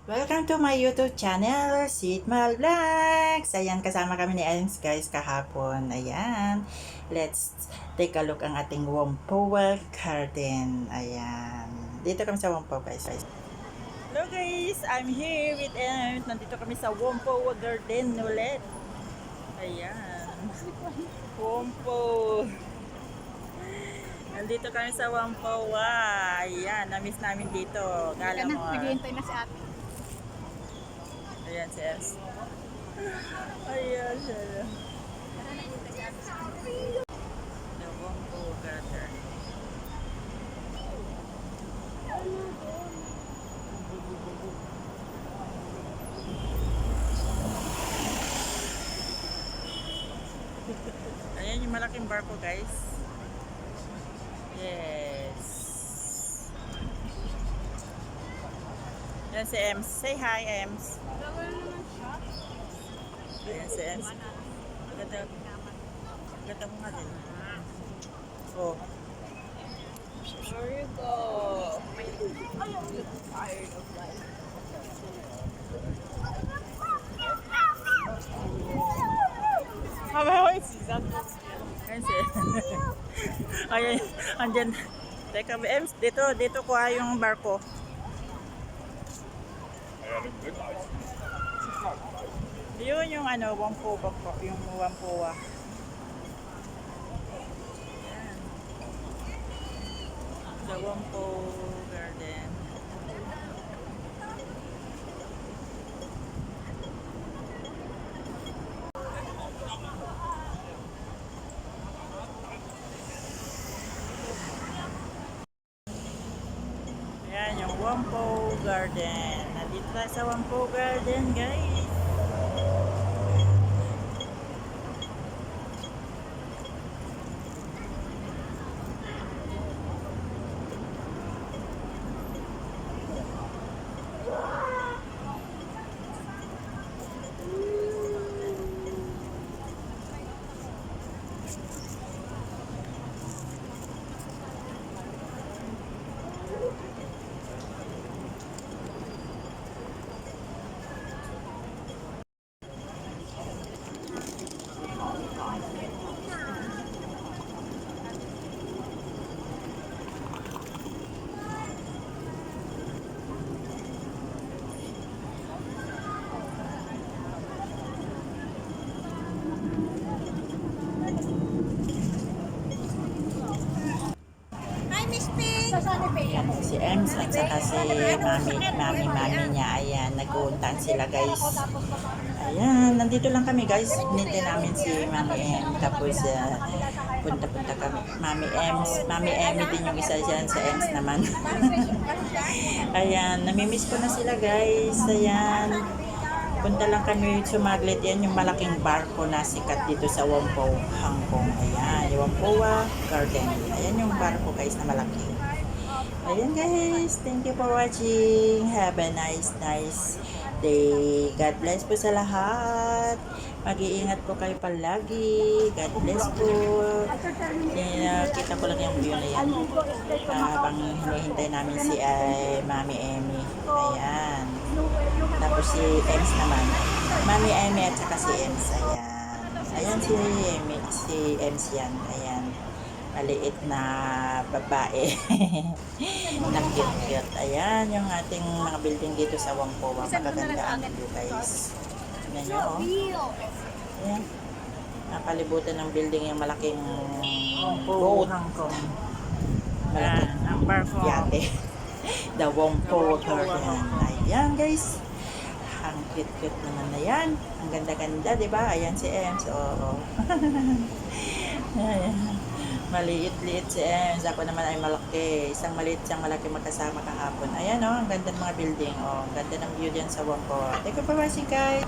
Welcome to my YouTube channel, Sweet Mal Vlogs. Ayan, kasama kami ni Ems guys kahapon. Ayan, let's take a look ang ating Whampoa Garden. Ayan, dito kami sa Whampoa guys. Hello guys, I'm here with Ems. Nandito kami sa Whampoa Garden ulit. Ayan, Whampoa. Nandito kami sa Whampoa. Ayan, na-miss namin dito. Gala mo. Naghihintay na si ate. Ayan si Es. Ayan siya. The Whampoa Garden. Ayan yung malaking barko guys. Yes. Ayan si Ems. Say hi Ems. Ayan si Ems. Ganda mo nga din. Oh. There you go. I'm tired of life. Ayan si Ayan. Andyan. Teka, Ems. Dito kuha yung barko. Yun yung ano, Whampoa po. Yung Whampoa. Ayan. The Whampoa Garden. Ayan yung Whampoa Garden. Nandito tayo sa Whampoa Garden guys. Hi, Miss Pink! Si Ems at saka si mami niya. Ayan, nag-uuntan sila guys. Ayan, nandito lang kami guys. Ninte namin si Mami Em. Tapos punta-punta kami. Mami Emmy din yung isa dyan. Sa Ems naman. Ayan, namimiss ko na sila guys. Ayan. Punta lang kami sumaglit. Yan yung malaking barko na sikat dito sa Whampoa, Hong Kong. Ayan, yung Whampoa Garden. Ayan yung barko guys na malaki. Ayan guys, thank you for watching. Have a nice day. God bless po sa lahat. Mag-iingat po kayo palagi. God bless po. Kita ko lang yung view na yan. Habang hinihintay namin si Mami Emmy. Ayan. Tapos si Ems naman. Mami Emmy at saka si Ems. Ayan. Ayan si Ems yan. Ayan. Maliit na babae. Na cute. Ayan yung ating mga building dito sa Whampoa. Makaganda ang view guys. Tignan nyo oh. Ayan. Nakalibutan ng building yung malaking boat. Hong Kong. Malaking ang barko. Yate. The Whampoa Garden. Ayan guys. Ang cute naman na yan. Ang ganda-ganda, di ba? Ayan si Ems. Oo. Ayan. Maliit-liit si Ems. Ako naman ay malaki. Isang maliit, isang malaki magkasama kahapon. Ayan, oh. Ang ganda ng mga building. Oh. Ang ganda ng view dyan sa Whampoa. Thank you for watching, guys.